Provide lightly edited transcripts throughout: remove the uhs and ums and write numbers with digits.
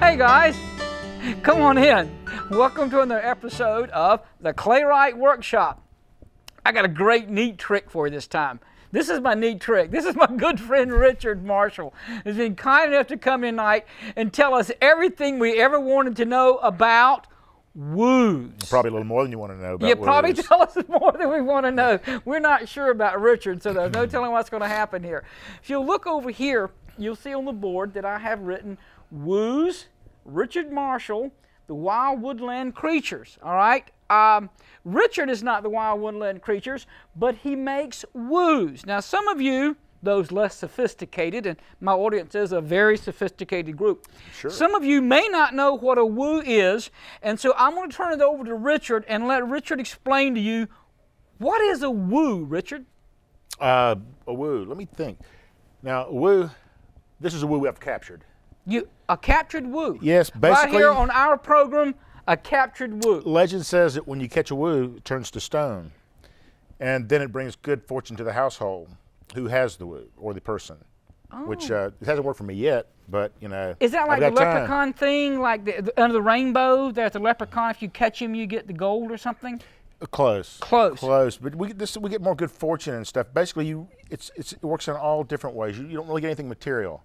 Hey guys, come on in. Welcome to another episode of the Claywright Workshop. I got a great neat trick for you this time. This is my neat trick. This is my good friend Richard Marshall, who's been kind enough to come in tonight and tell us everything we ever wanted to know about woos. Probably a little more than you want to know about You probably woos. tell us more than we want to know. We're not sure about Richard, so there's no telling what's going to happen here. If you look over here, you'll see on the board that I have written Woos, Richard Marshall, the Wild Woodland Creatures, all right? Richard is not the Wild Woodland Creatures, but he makes woos. Now, some of you, those less sophisticated, and my audience is a very sophisticated group. Sure. Some of you may not know what a woo is, and so I'm going to turn it over to Richard and let Richard explain to you, what is a woo, Richard? A woo, let me think. Now, a woo, this is a woo I've captured. A captured woo. Yes, basically. Right here on our program, a captured woo. Legend says that when you catch a woo, it turns to stone. And then it brings good fortune to the household who has the woo, or the person. Oh. Which it hasn't worked for me yet, but, you know. Is that like the I've got time. leprechaun thing, like under the rainbow? There's the leprechaun, if you catch him, you get the gold or something? Close. Close. Close. But we get more good fortune and stuff. Basically, it works in all different ways. You don't really get anything material.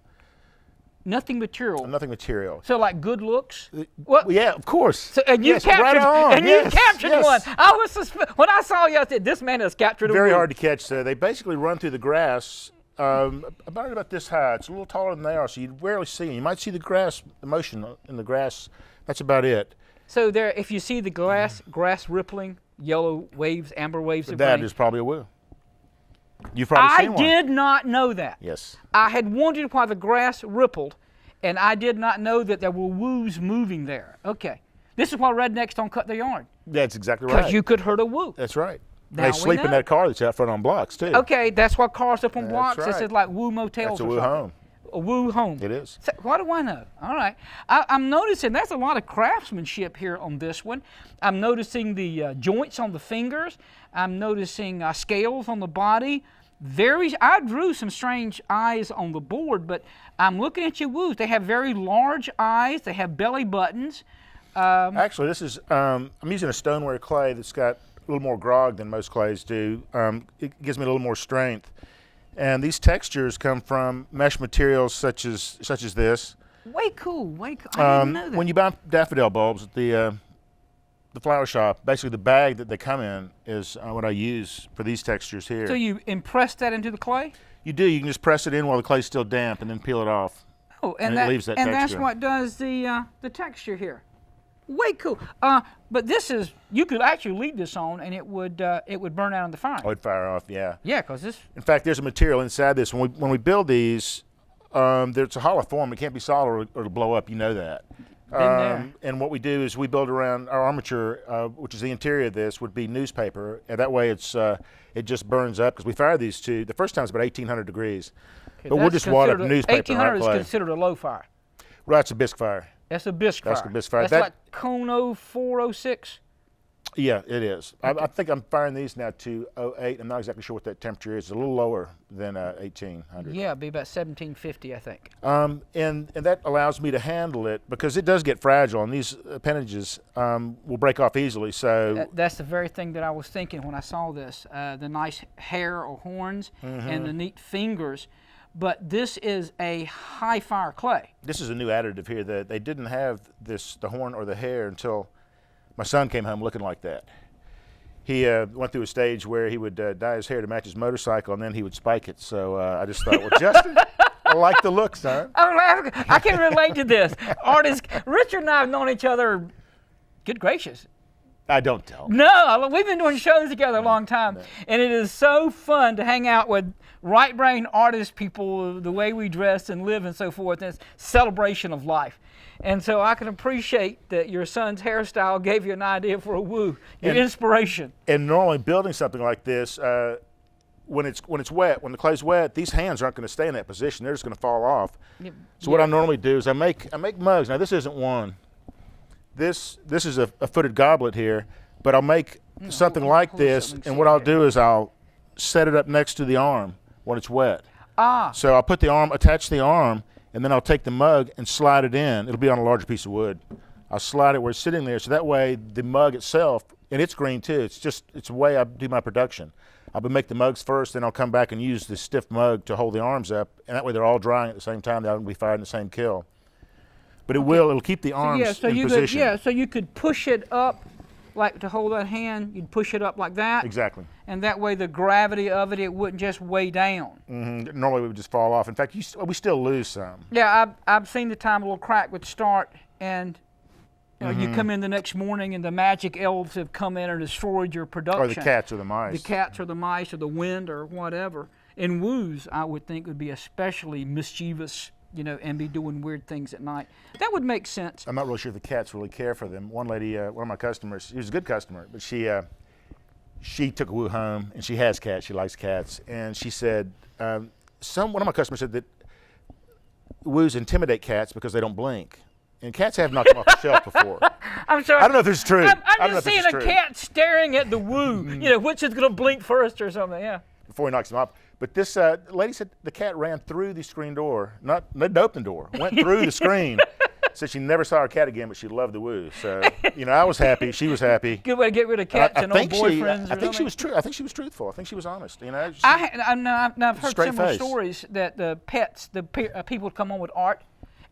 Nothing material. Nothing material. So like good looks? Well, yeah, of course. So, and you yes, captured, right on. and yes, you captured yes. one. I was when I saw you, I said, "This man has captured a Very woo." hard to catch. They basically run through the grass about this high. It's a little taller than they are, so you rarely see them. You might see the grass, the motion in the grass. That's about it. So there, if you see the grass rippling, yellow waves, amber waves of That rain. is probably a woo. You've probably seen one. I did not know that. Yes. I had wondered why the grass rippled, and I did not know that there were woos moving there. Okay. This is why rednecks don't cut their yard. That's exactly right. Because you could hurt a woo. That's right. Now They we sleep in know. that car that's out front on blocks, too. Okay, that's why cars up on That's blocks. This right. is like woo motels That's a or woo something. home. A woo home. It is. So, what do I know? All right. I'm noticing there's a lot of craftsmanship here on this one. I'm noticing the joints on the fingers. I'm noticing scales on the body. I drew some strange eyes on the board, but I'm looking at your woos. They have very large eyes. They have belly buttons. Actually, this is, I'm using a stoneware clay that's got a little more grog than most clays do. It gives me a little more strength. And these textures come from mesh materials such as this. Way cool, way cool. I didn't know that. When you buy daffodil bulbs at the flower shop, basically the bag that they come in is what I use for these textures here. So you impress that into the clay? You do. You can just press it in while the clay's still damp and then peel it off. Oh, And it leaves that and that's texture. what does the texture here. Way cool. But this is, you could actually leave this on and it would burn out in the fire. Oh, it'd fire off, yeah. Yeah, because this. In fact, there's a material inside this. When we build these, there's a hollow form. It can't be solid or it'll blow up. You know that. Been there. And what we do is we build around our armature, which is the interior of this, would be newspaper. And that way it just burns up because we fire these two. The first time it's about 1,800 degrees. But we'll just wad up newspaper. 1,800 is clay. considered a low fire. Right, it's a bisque fire. That's a bisque fire. That's a bisque fire. That's That- like Cone 0406. Yeah, it is. I think I'm firing these now to 08. I'm not exactly sure what that temperature is. It's a little lower than 1,800. Yeah, it'd be about 1750, I think. And that allows me to handle it because it does get fragile, and these appendages will break off easily. So That's the very thing that I was thinking when I saw this. The nice hair or horns and the neat fingers. But this is a high fire clay. this is a new additive here that they didn't have the horn or the hair until my son came home looking like that. He went through a stage where he would dye his hair to match his motorcycle, and then he would spike it. So I just thought, well, Justin, I like the look, son. I can relate to this. Artist Richard and I have known each other, good gracious. I don't tell. No, we've been doing shows together a long time, and it is so fun to hang out with right-brain artist people, the way we dress and live and so forth. And it's celebration of life. And so I can appreciate that your son's hairstyle gave you an idea for a woo, your inspiration. And normally building something like this, when it's wet, when the clay's wet, these hands aren't going to stay in that position. They're just going to fall off. So what I normally do is I make mugs. Now this isn't one. This is a footed goblet here, but I'll make something like this, and what I'll do is I'll set it up next to the arm when it's wet. So I'll put the arm, attach the arm, and then I'll take the mug and slide it in. It'll be on a larger piece of wood. I'll slide it where it's sitting there, so that way the mug itself, and it's green too, it's the way I do my production. I'll make the mugs first, then I'll come back and use the stiff mug to hold the arms up, and that way they're all drying at the same time. They'll be fired in the same kiln. But it'll keep the arms in position. So you could push it up, like to hold that hand, you'd push it up like that. Exactly. And that way the gravity of it wouldn't just weigh down. Mm-hmm. Normally we would just fall off. In fact, we still lose some. Yeah, I've seen the time a little crack would start, and you come in the next morning and the magic elves have come in and destroyed your production. Or the cats or the mice. The cats or the mice or the wind or whatever. And woos, I would think, would be especially mischievous, and be doing weird things at night. That would make sense. I'm not really sure if the cats really care for them. One lady, one of my customers, she was a good customer, but she took a woo home, and she has cats. She likes cats, and she said one of my customers said that woos intimidate cats because they don't blink. And cats have knocked them off the shelf before. I'm sorry. I don't know if this is true. I'm just seeing a cat staring at the woo, which is going to blink first or something, yeah. Before he knocks them off. But this lady said the cat ran through the screen door, didn't open the door, went through the screen. Said she never saw her cat again, but she loved the woo. So, I was happy. She was happy. Good way to get rid of cats and old boyfriends. I think she was true. I think she was truthful. I think she was honest. I've heard similar face. stories that the pets, people would come on with art,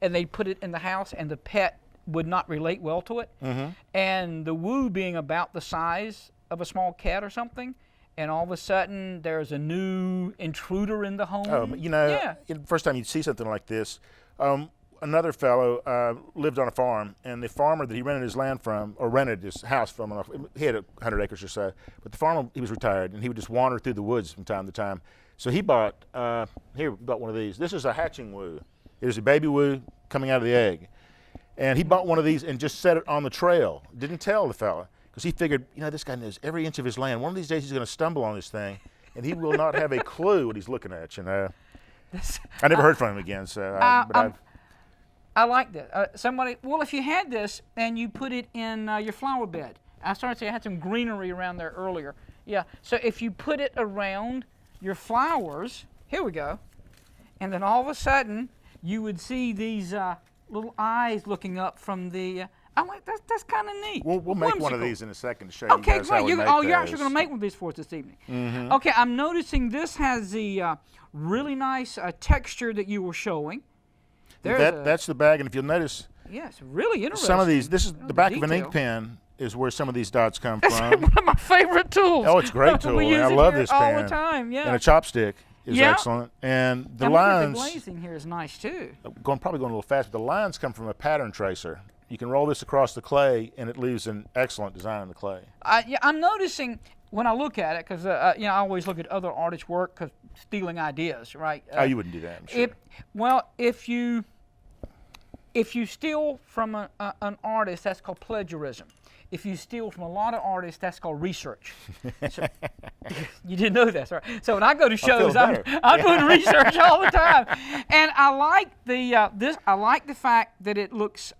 and they'd put it in the house, and the pet would not relate well to it. Mm-hmm. And the woo being about the size of a small cat or something, and all of a sudden there's a new intruder in the home. Oh, the first time you'd see something like this, another fellow lived on a farm, and the farmer that he rented his land from, or rented his house from, he had 100 acres or so, but the farmer, he was retired, and he would just wander through the woods from time to time. So he bought one of these. This is a hatching woo. It was a baby woo coming out of the egg. And he bought one of these and just set it on the trail. Didn't tell the fella, because he figured, this guy knows every inch of his land. One of these days he's going to stumble on this thing, and he will not have a clue what he's looking at, I never heard from him again, so. I like that. If you had this and you put it in your flower bed, I started to say I had some greenery around there earlier. Yeah, so if you put it around your flowers, here we go, and then all of a sudden you would see these little eyes looking up from the. I'm like, that's kind of neat. We'll make one of these in a second to show you guys how we make those. You're actually going to make one of these for us this evening. Mm-hmm. Okay, I'm noticing this has the really nice texture that you were showing. That's the bag, and if you'll notice, it's really interesting. Some of these, this is the back of an ink pen is where some of these dots come from. That's one of my favorite tools. Oh, it's a great tool. I love this pen. all the time, yeah. And a chopstick is excellent. And the lines. The glazing here is nice too. Probably going a little fast, but the lines come from a pattern tracer. You can roll this across the clay, and it leaves an excellent design in the clay. I'm noticing when I look at it, because I always look at other artists' work, because stealing ideas, right? You wouldn't do that, I'm sure. If you steal from an artist, that's called plagiarism. If you steal from a lot of artists, that's called research. So, you didn't know that, right? So when I go to shows, I'm doing research all the time, and I like I like the fact that it looks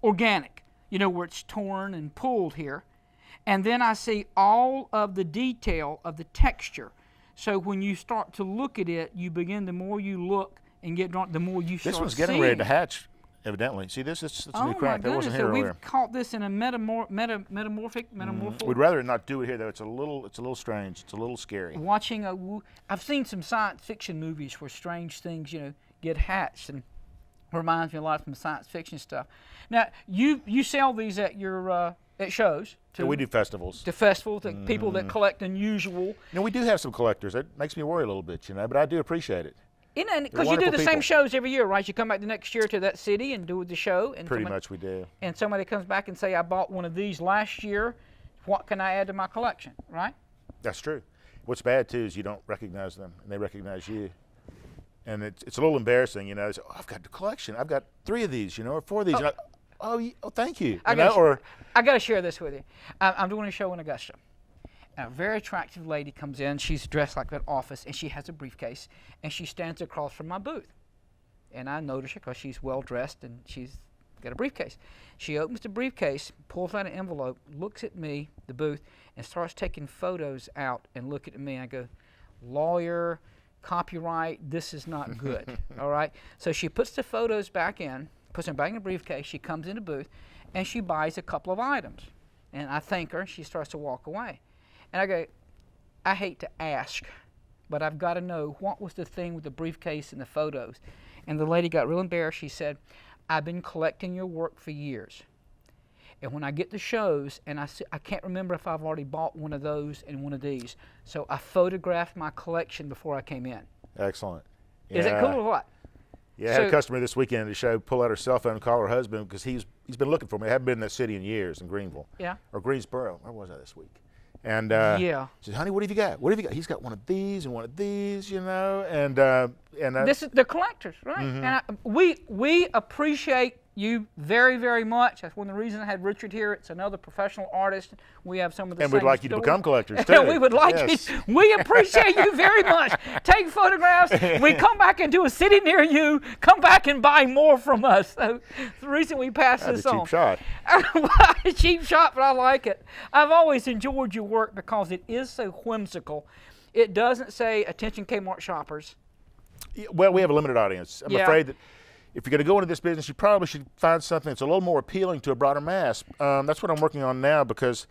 organic. Where it's torn and pulled here, and then I see all of the detail of the texture. So when you start to look at it, you begin. The more you look and get drawn, the more you start. This one's getting ready to hatch. Evidently. See, it's a new crack. That wasn't here earlier. We've caught this in a metamorphic. We'd rather not do it here, though. It's a little strange. It's a little scary. I've seen some science fiction movies where strange things, get hatched, and reminds me a lot from science fiction stuff. Now, you sell these at your at shows. We do festivals. To festivals, to people that collect unusual. We do have some collectors. That makes me worry a little bit, but I do appreciate it. Because you do the same shows every year, right? You come back the next year to that city and do the show. And Pretty much we do. And somebody comes back and say, I bought one of these last year. What can I add to my collection, right? That's true. What's bad, too, is you don't recognize them, and they recognize you. And it's a little embarrassing, They say, I've got the collection. I've got 3 of these, or 4 of these. Oh, thank you. I got to share this with you. I'm doing a show in Augusta. A very attractive lady comes in. She's dressed like that office, and she has a briefcase, and she stands across from my booth. And I notice her because she's well-dressed, and she's got a briefcase. She opens the briefcase, pulls out an envelope, looks at me, the booth, and starts taking photos out and looking at me. I go, lawyer, copyright, this is not good. All right. So she puts the photos back in, puts them back in the briefcase. She comes in the booth, and she buys a couple of items. And I thank her, and she starts to walk away. And I go, I hate to ask, but I've got to know, what was the thing with the briefcase and the photos? And the lady got real embarrassed. She said, I've been collecting your work for years. And when I get the shows, and I can't remember if I've already bought one of those and one of these. So I photographed my collection before I came in. Excellent. Yeah. Is it cool or what? Yeah, I had a customer this weekend at the show pull out her cell phone and call her husband because he's been looking for me. I haven't been in that city in years, in Greenville. Yeah. Or Greensboro. Where was I this week? And yeah. she said, honey, what have you got? What have you got? He's got one of these and one of these, you know. And this is the collectors, right? Mm-hmm. And we appreciate you very, very much. That's one of the reasons I had Richard here. It's another professional artist. We have some of the and same we'd like you to stories. become collectors too. We would like yes. you. We appreciate you very much. Take photographs. We come back and do a city near you. Come back and buy more from us. So the reason we pass That's this a on. cheap shot. Cheap shot, but I like it. I've always enjoyed your work because it is so whimsical. It doesn't say attention Kmart shoppers. Well, we have a limited audience. I'm afraid that if you're going to go into this business, you probably should find something that's a little more appealing to a broader mass. That's what I'm working on now because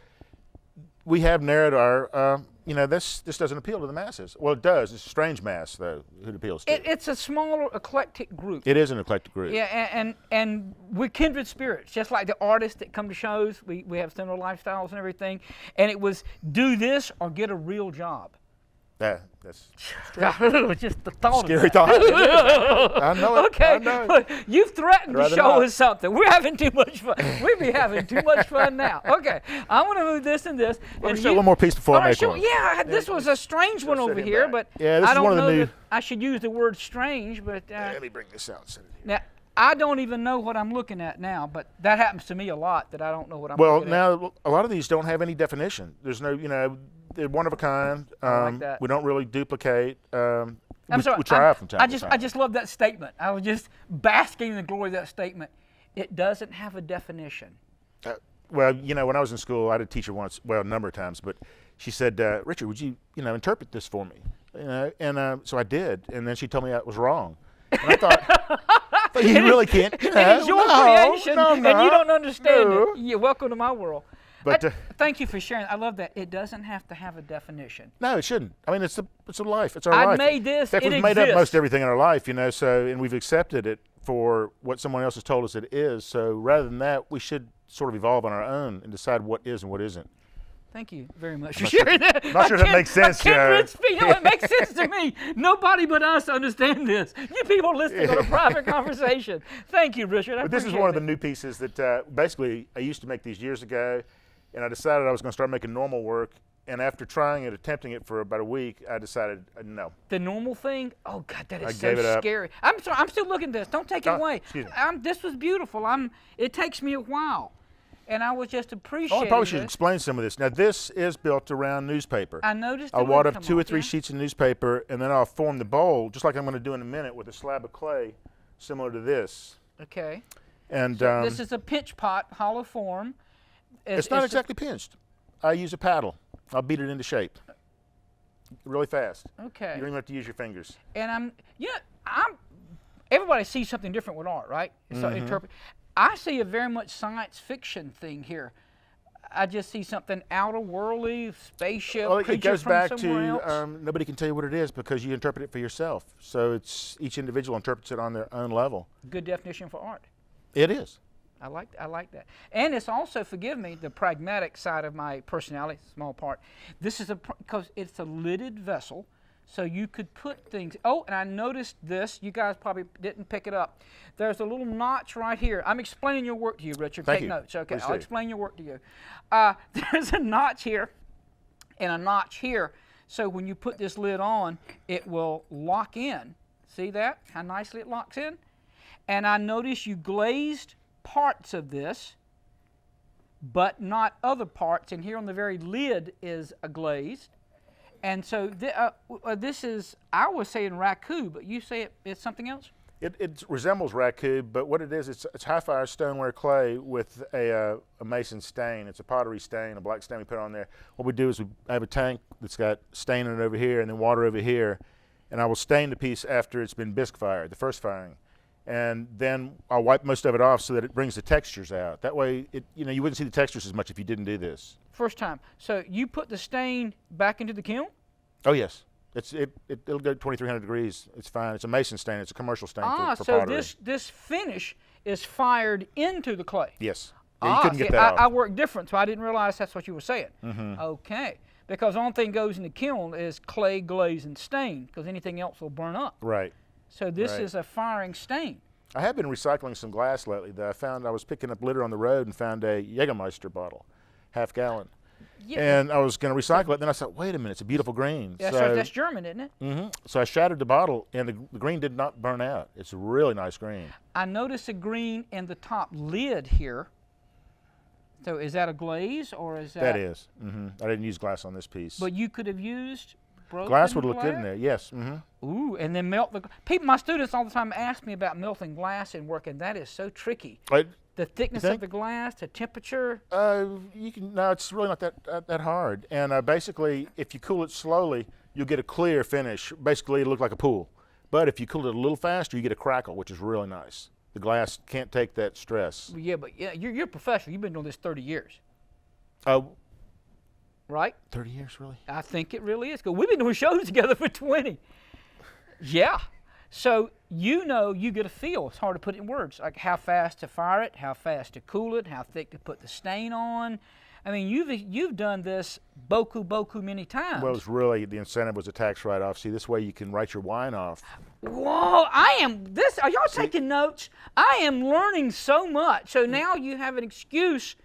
we have narrowed our, this doesn't appeal to the masses. Well, it does. It's a strange mass, though, who it appeals to. It's a smaller, eclectic group. It is an eclectic group. Yeah, and we're kindred spirits, just like the artists that come to shows. We have similar lifestyles and everything. And it was do this or get a real job. That's just the thought scary of that. thought. I know it. Okay, I know it. You've threatened to Rather show not. us something. We're having too much fun. We be having too much fun now. Okay, I'm going to move this and this. Let and me show one more piece before I make one. Yeah, this was a strange one over him here, back. but Yeah, this I is don't one of the know new- that I should use the word strange, but Let me bring this out and set it here. now I don't even know what I'm looking at now, but that happens to me a lot, that I don't know what I'm Well, looking at. now a lot of these don't have any definition. There's no, they're one of a kind. I like that. We don't really duplicate. I'm we sorry. try from time to time. I just love that statement. I was just basking in the glory of that statement. It doesn't have a definition. Well, when I was in school, I had a teacher once, well, a number of times, but she said, Richard, would you, interpret this for me? And so I did, and then she told me I was wrong. And I thought, but you really can't. It is your creation, and you don't understand No. it. You're welcome to my world. But thank you for sharing. I love that. It doesn't have to have a definition. no, it shouldn't. I mean, it's a life. It's our I life. made this. In fact, It we've made up exists. most everything in our life, and we've accepted it for what someone else has told us it is. So rather than that, we should sort of evolve on our own and decide what is and what isn't. Thank you very much for sharing that. Not sure that makes sense, Joe. It makes sense to me. Nobody but us understand this. You people listening on a private conversation. Thank you, Richard. But this is one of the new pieces that basically I used to make these years ago, and I decided I was going to start making normal work. And after trying it, attempting it for about a week, I decided no. The normal thing? Oh God, that is I so gave it up. scary. I'm sorry. I'm still looking at this. Don't take it away. Excuse me. This was beautiful. It takes me a while, and I was just appreciating. Oh, I probably should this. explain some of this. Now, this is built around newspaper. I noticed. I'll the wad lid up come 2 or off, 3 yeah? sheets of newspaper, and then I'll form the bowl, just like I'm going to do in a minute, with a slab of clay, similar to this. Okay. And This is a pinch pot, hollow form. it's not exactly pinched. I use a paddle. I'll beat it into shape really fast. Okay. You don't even have to use your fingers. And everybody sees something different with art, right? So Mm-hmm. interpret. I see a very much science fiction thing here. I just see something outer worldly, spaceship, Well, creature it goes from back somewhere to else. nobody can tell you what it is because you interpret it for yourself. So it's each individual interprets it on their own level. Good definition for art. It is. I like that. And it's also, forgive me, the pragmatic side of my personality, small part. This is because it's a lidded vessel, so you could put things. Oh, and I noticed this. You guys probably didn't pick it up. There's a little notch right here. I'm explaining your work to you, Richard. Thank Take you. notes. Okay, Please I'll do. explain your work to you. There's a notch here and a notch here. So when you put this lid on, it will lock in. See that? How nicely it locks in? And I notice you glazed parts of this, but not other parts. And here on the very lid is a glazed. And so this is, I was saying raku, but you say it's something else? It resembles raku, but what it is, it's high-fire stoneware clay with a mason stain. It's a pottery stain, a black stain we put on there. What we do is I have a tank that's got stain in it over here and then water over here, and I will stain the piece after it's been bisque fired, the first firing. And then I'll wipe most of it off so that it brings the textures out. That way, you wouldn't see the textures as much if you didn't do this. First time. So you put the stain back into the kiln? Oh yes, it'll go 2,300 degrees. It's fine. It's a mason stain. It's a commercial stain for so pottery. this finish is fired into the clay. Yes. Yeah, you couldn't get that off. I work different, so I didn't realize that's what you were saying. Mm-hmm. Okay. Because the only thing goes in the kiln is clay, glaze, and stain, because anything else will burn up. Right. So this is a firing stain. I have been recycling some glass lately. I was picking up litter on the road and found a Jägermeister bottle, half-gallon. Yeah. And I was going to recycle it. Then I thought, wait a minute, it's a beautiful green. Yeah, so that's German, isn't it? Mm-hmm. So I shattered the bottle, and the green did not burn out. It's a really nice green. I noticed a green in the top lid here. So is that a glaze, or is that? That is. Mm-hmm. I didn't use glass on this piece. But you could have used broken glass would look good in there. Yes. Mm-hmm. Ooh, and then melt the people. My students all the time ask me about melting glass and work, and that is so tricky. The thickness of the glass, the temperature. No, it's really not that hard. And basically, if you cool it slowly, you'll get a clear finish. Basically, it'll look like a pool. But if you cool it a little faster, you get a crackle, which is really nice. The glass can't take that stress. Yeah, but you're a professional. You've been doing this 30 years. Right? 30 years, really? I think it really is. Because we've been doing shows together for 20. Yeah. So you get a feel. It's hard to put it in words. Like how fast to fire it, how fast to cool it, how thick to put the stain on. I mean, you've done this boku many times. Well, it's really, the incentive was a tax write-off. See, this way you can write your wine off. Whoa, are y'all taking notes? I am learning so much. So now you have an excuse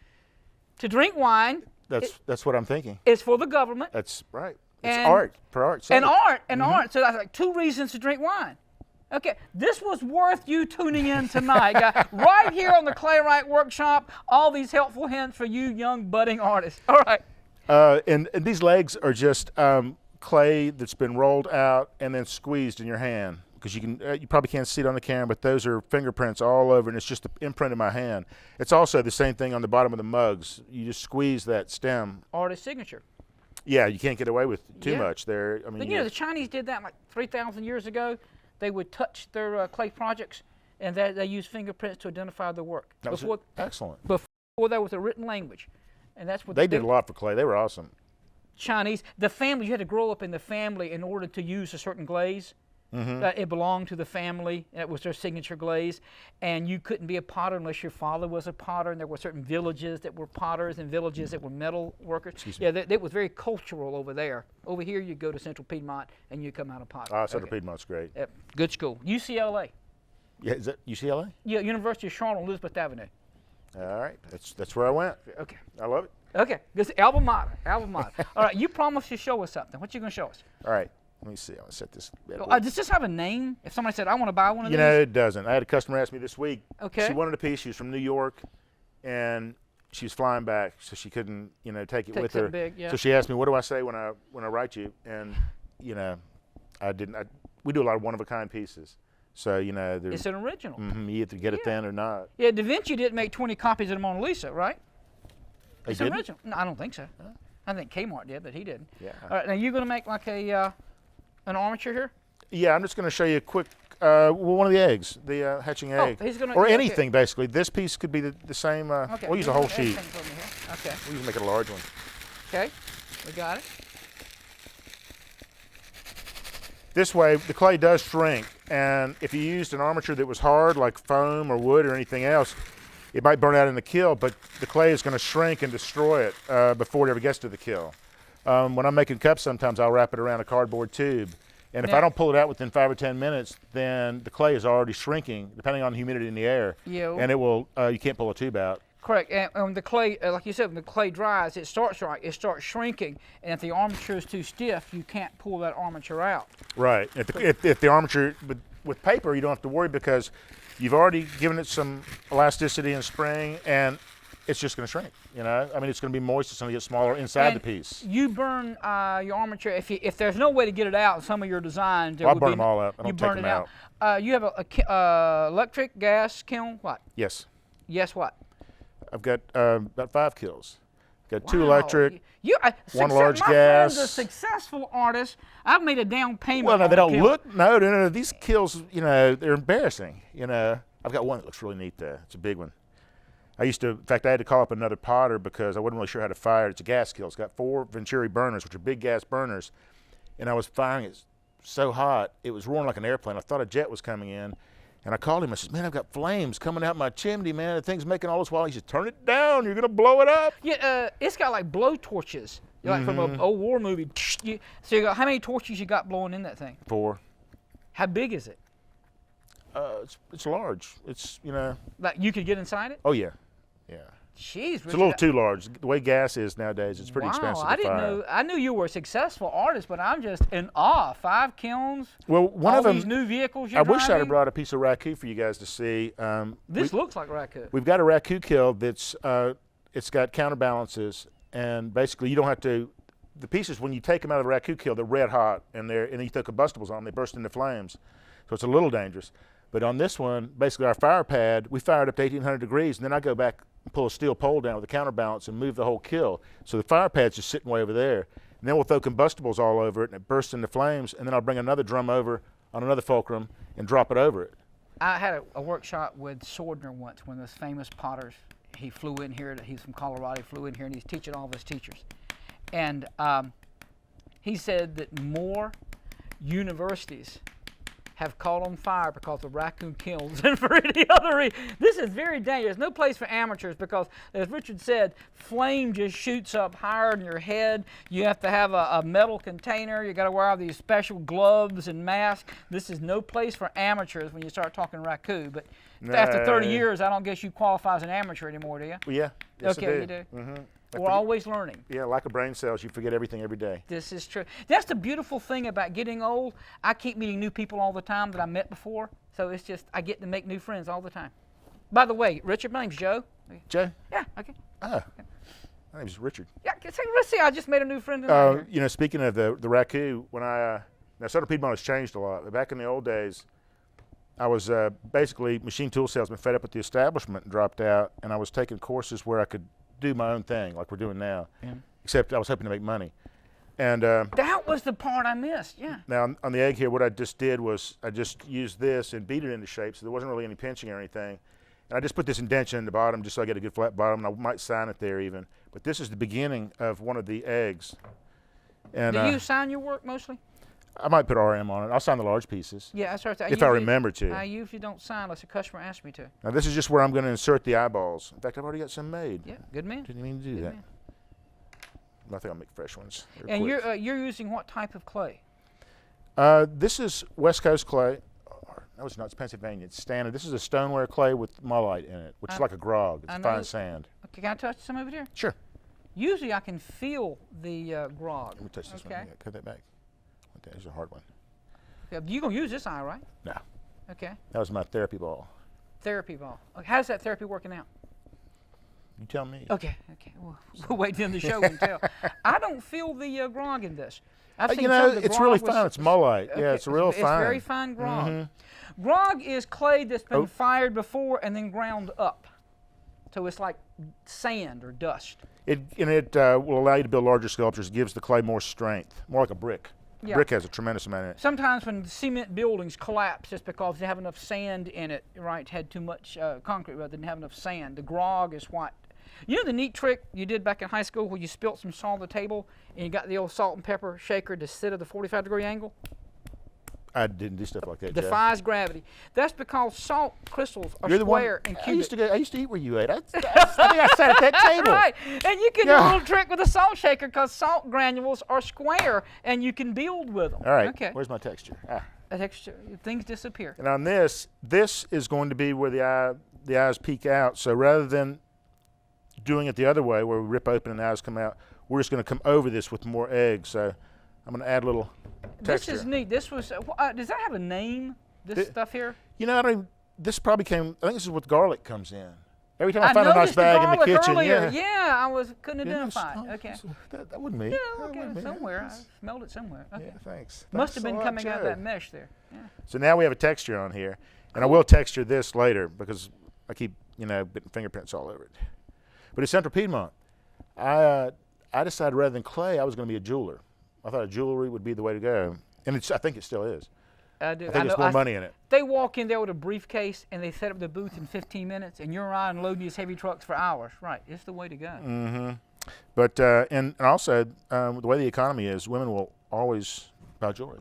to drink wine. That's what I'm thinking. It's for the government. That's right. It's art, for art. And art. So that's like 2 reasons to drink wine. Okay, this was worth you tuning in tonight, guys. Right here on the Claywright Workshop, all these helpful hints for you young budding artists. All right. And these legs are just clay that's been rolled out and then squeezed in your hand. Because you probably can't see it on the camera, but those are fingerprints all over, and it's just the imprint of my hand. It's also the same thing on the bottom of the mugs. You just squeeze that stem. Artist signature. Yeah, you can't get away with too much there. I mean, but, the Chinese did that like 3,000 years ago. They would touch their clay projects, and they used fingerprints to identify the work. Excellent. Before there was a written language, and that's what they did a lot for clay. They were awesome. Chinese, the family, you had to grow up in the family in order to use a certain glaze. Mm-hmm. It belonged to the family. It was their signature glaze, and you couldn't be a potter unless your father was a potter. And there were certain villages that were potters and villages that were metal workers. It was very cultural over there. Over here, you go to Central Piedmont and you come out a potter. Central Piedmont's great. Good school. UCLA. Yeah, is that UCLA? Yeah, University of Charlotte on Elizabeth Avenue. All right, that's where I went. Okay. I love it. Okay, this alma mater. All right, you promised to show us something. What you gonna show us? All right. Let me see. I'll set this. Does this have a name? If somebody said, I want to buy one of these? It doesn't. I had a customer ask me this week. Okay. She wanted a piece. She was from New York, and she was flying back, so she couldn't, take it with her. Big, yeah. So she asked me, what do I say when I write you? And, I didn't. We do a lot of one-of-a-kind pieces. So, it's an original. Mm-hmm, you either get it then or not. Yeah, Da Vinci didn't make 20 copies of the Mona Lisa, right? It's an original. No, I don't think so. I think Kmart did, but he didn't. Yeah. All right, now you're going to make like an armature here? Yeah, I'm just going to show you a quick, one of the eggs, the hatching egg. Or anything, basically. This piece could be the same. We'll use a whole sheet. Okay. We'll even make it a large one. Okay, we got it. This way, the clay does shrink, and if you used an armature that was hard, like foam or wood or anything else, it might burn out in the kiln, but the clay is going to shrink and destroy it before it ever gets to the kiln. When I'm making cups, sometimes I'll wrap it around a cardboard tube, and if I don't pull it out within 5 or 10 minutes, then the clay is already shrinking, depending on the humidity in the air, and it will. You can't pull a tube out. Correct, and the clay, like you said, when the clay dries, it starts shrinking, and if the armature is too stiff, you can't pull that armature out. Right. If the armature with paper, you don't have to worry because you've already given it some elasticity and spring, and it's just going to shrink. I mean, it's going to be moist. It's going to get smaller inside the piece. You burn your armature if there's no way to get it out in some of your designs. I burn them all out. I don't take them out. You have a electric, gas kiln. What? Yes. Yes. What? I've got about 5 kilns. Got 2 electric, one large my gas. friend's a successful artist. I've made a down payment. Well, no, they on don't Kiln. look. No. These kills, they're embarrassing. I've got one that looks really neat though. It's a big one. In fact, I had to call up another potter because I wasn't really sure how to fire it. It's a gas kiln. It's got 4 Venturi burners, which are big gas burners, and I was firing it so hot it was roaring like an airplane. I thought a jet was coming in, and I called him. I said, "Man, I've got flames coming out my chimney, man. The thing's making all this while." He said, "Turn it down. You're gonna blow it up." Yeah, it's got like blow torches, like from an old war movie. So you got how many torches you got blowing in that thing? 4. How big is it? It's large. It's Like you could get inside it? Oh yeah. Jeez, It's a little too large. The way gas is nowadays, it's pretty expensive to I didn't fire. know. I knew you were a successful artist, but I'm just in awe. 5 kilns. Well, one all of them. these new vehicles you're I wish I'd driving. have brought a piece of raku for you guys to see. This looks like raku. We've got a raku kiln that's it's got counterbalances, and basically you don't have to. The pieces when you take them out of the raku kiln, they're red hot, and you throw combustibles on them, they burst into flames, so it's a little dangerous. But on this one, basically our fire pad, we fire it up to 1800 degrees, and then I go back and pull a steel pole down with a counterbalance and move the whole kiln. So the fire pad's just sitting way over there. And then we'll throw combustibles all over it, and it bursts into flames, and then I'll bring another drum over on another fulcrum and drop it over it. I had a workshop with Swordner once, one of those famous potters. He flew in here. He's from Colorado. He flew in here, and he's teaching all of his teachers. And he said that more universities have caught on fire because of raccoon kilns than for any other reason. This is very dangerous. No place for amateurs because, as Richard said, flame just shoots up higher than your head. You have to have a metal container. You got to wear all these special gloves and masks. This is no place for amateurs when you start talking raccoon. But after 30 years, I don't guess you qualify as an amateur anymore, do you? Well, yeah. Yes, okay, I do. you do. Mm-hmm. We're always learning. Yeah, like a brain cells, you forget everything every day. This is true. That's the beautiful thing about getting old. I keep meeting new people all the time that I met before, so it's just I get to make new friends all the time. By the way, Richard, my name's Joe. Joe? Yeah, okay. Oh, my name's Richard. Yeah, let's see. I just made a new friend tonight. Speaking of the raku, when now Southern Piedmont has changed a lot, but back in the old days, I was basically machine tool salesman, fed up with the establishment and dropped out, and I was taking courses where I could do my own thing like we're doing now, except I was hoping to make money. And that was the part I missed, yeah. Now on the egg here, what I just did was I just used this and beat it into shape, so there wasn't really any pinching or anything. And I just put this indention in the bottom just so I get a good flat bottom, and I might sign it there even. But this is the beginning of one of the eggs. And do you sign your work mostly? I might put RM on it. I'll sign the large pieces. Yeah, that's right. If I remember to. I usually don't sign unless a customer asks me to. Now this is just where I'm going to insert the eyeballs. In fact, I've already got some made. Yeah, good man. Didn't mean to do Good that. man. I think I'll make fresh ones. They're And quick. you're using what type of clay? This is West Coast clay. No, it's not. It's Pennsylvania. It's standard. This is a stoneware clay with mullite in it, which is like a grog. It's fine sand. Okay, can I touch some of it here? Sure. Usually I can feel the grog. Let me touch this one. Yeah, cut that back. There's a hard one. Yeah, you're going to use this eye, right? No. Okay. That was my therapy ball. Therapy ball. Okay, how's that therapy working out? You tell me. Okay. We'll wait till the show and tell. I don't feel the grog in this. I've seen it's really fine. It's mullite. Okay. Yeah, it's real fine. It's very fine grog. Grog is clay that's been fired before and then ground up. So it's like sand or dust. It will allow you to build larger sculptures. It gives the clay more strength, more like a brick. Yeah. Brick has a tremendous amount in it. Sometimes when cement buildings collapse, just because they have enough sand in it, right? Had too much concrete, but didn't have enough sand. The grog is what. You know the neat trick you did back in high school where you spilt some salt on the table and you got the old salt and pepper shaker to sit at a 45-degree angle? I didn't do stuff like that, Jeff. Defies gravity. That's because salt crystals are You're the one. square and I cubic. used to eat where you ate. I think I sat at that table. Right, and you can do a little trick with a salt shaker because salt granules are square and you can build with them. All right. Okay. Where's my texture? A texture, things disappear. And on this is going to be where the eyes peek out. So rather than doing it the other way where we rip open and the eyes come out, we're just going to come over this with more eggs. So I'm going to add a little texture. This is neat. This was. Does that have a name? This stuff here? You know, this probably came. I think this is what garlic comes in. Every time I find a nice bag in the kitchen, earlier. Yeah, I couldn't identify. Okay. That wasn't me. Yeah, okay, somewhere. I smelled it somewhere. Okay. Yeah, thanks. Must have been coming out of that mesh there. Yeah. So now we have a texture on here, and I will texture this later because I keep putting fingerprints all over it. But it's Central Piedmont. I decided rather than clay, I was going to be a jeweler. I thought jewelry would be the way to go, and I think it still is. I do. I think there's more money in it. They walk in there with a briefcase and they set up the booth in 15 minutes, and you're unloading these heavy trucks for hours. Right, it's the way to go. Mm-hmm. But and also the way the economy is, women will always buy jewelry.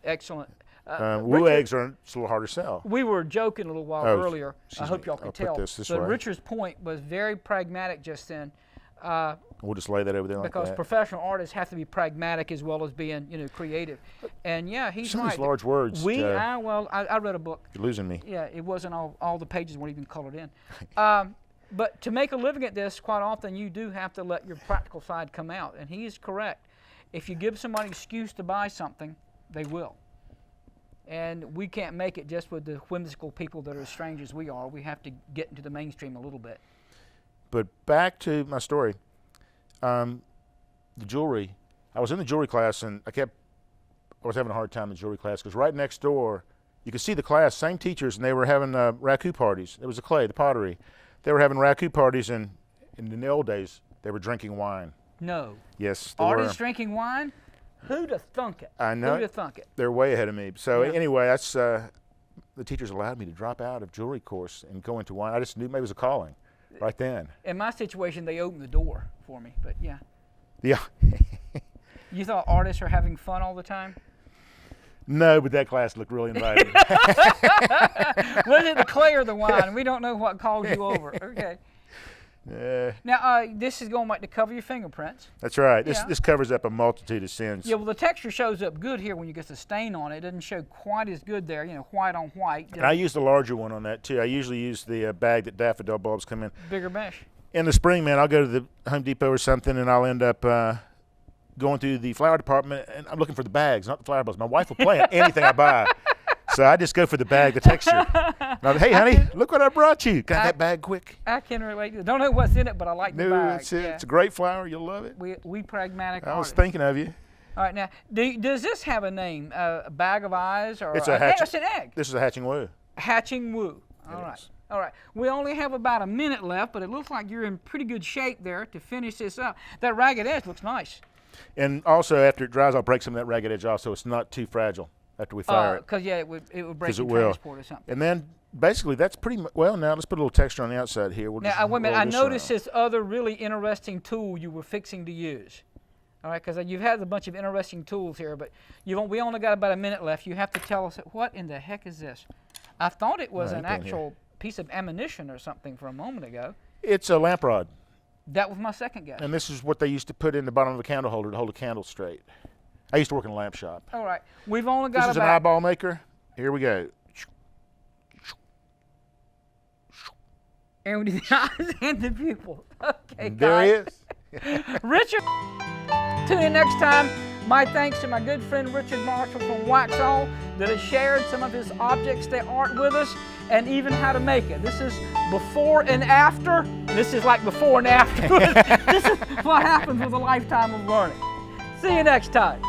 Excellent. Woo eggs are a little harder to sell. We were joking a little while earlier. I hope y'all could tell. This but way. Richard's point was very pragmatic just then. We'll just lay that over there like that. Because professional artists have to be pragmatic as well as being, creative. And yeah, he's some right. of these large words. I read a book. You're losing me. Yeah, it wasn't all the pages weren't even colored in. But to make a living at this, quite often you do have to let your practical side come out. And he is correct. If you give somebody an excuse to buy something, they will. And we can't make it just with the whimsical people that are as strange as we are. We have to get into the mainstream a little bit. But back to my story. The jewelry. I was in the jewelry class, and I was having a hard time in the jewelry class because right next door, you could see the class, same teachers, and they were having raku parties. It was the clay, the pottery. They were having raku parties, and in the old days, they were drinking wine. No. Yes, they Artists were. drinking wine? Who'd have thunk it? I know. Who'd have thunk it? They're way ahead of me. So Yeah. anyway, that's the teachers allowed me to drop out of jewelry course and go into wine. I just knew maybe it was a calling right then. In my situation, they opened the door for me, but yeah. Yeah. You thought artists are having fun all the time? No, but that class looked really inviting. Was it the clay or the wine? We don't know what called you over. Okay. Now, this is going like to cover your fingerprints. That's right. Yeah. This covers up a multitude of sins. Yeah, well, the texture shows up good here when you get the stain on it. It doesn't show quite as good there, white on white. And I used a larger one on that, too. I usually use the bag that daffodil bulbs come in. Bigger mesh. In the spring, man, I'll go to the Home Depot or something, and I'll end up going through the flower department, and I'm looking for the bags, not the flower bulbs. My wife will plant anything I buy. So I just go for the bag, the texture. Hey, honey, look what I brought you. Got that bag quick? I can relate. Don't know what's in it, but I like the bag. That's it. Yeah. It's a great flower. You'll love it. We pragmatic I was artists. thinking of you. All right, now, does this have a name? A bag of eyes? Or It's a hatching. It's an egg. This is a hatching woo. Hatching woo. All right. is. All right. We only have about a minute left, but it looks like you're in pretty good shape there to finish this up. That ragged edge looks nice. And also, after it dries, I'll break some of that ragged edge off so it's not too fragile after we fire it. Because, yeah, it would break Because it in will. transport or something. And then, basically, that's pretty much, well, now let's put a little texture on the outside here. We'll Now, just wait a minute. roll I this noticed around. this other really interesting tool you were fixing to use. All right, because you've had a bunch of interesting tools here, but we only got about a minute left. You have to tell us, what in the heck is this? I thought it was an actual piece of ammunition or something for a moment ago. It's a lamp rod. That was my second guess. And this is what they used to put in the bottom of a candle holder to hold a candle straight. I used to work in a lamp shop. All right, we've only got This is an eyeball maker. Here we go. And the eyes and the pupil. Okay, There he guys. is. Richard, till you next time. My thanks to my good friend Richard Marshall from Waxhaw that has shared some of his objects, their art with us, and even how to make it. This is before and after. This is like before and after. This is what happens with a lifetime of learning. See you next time.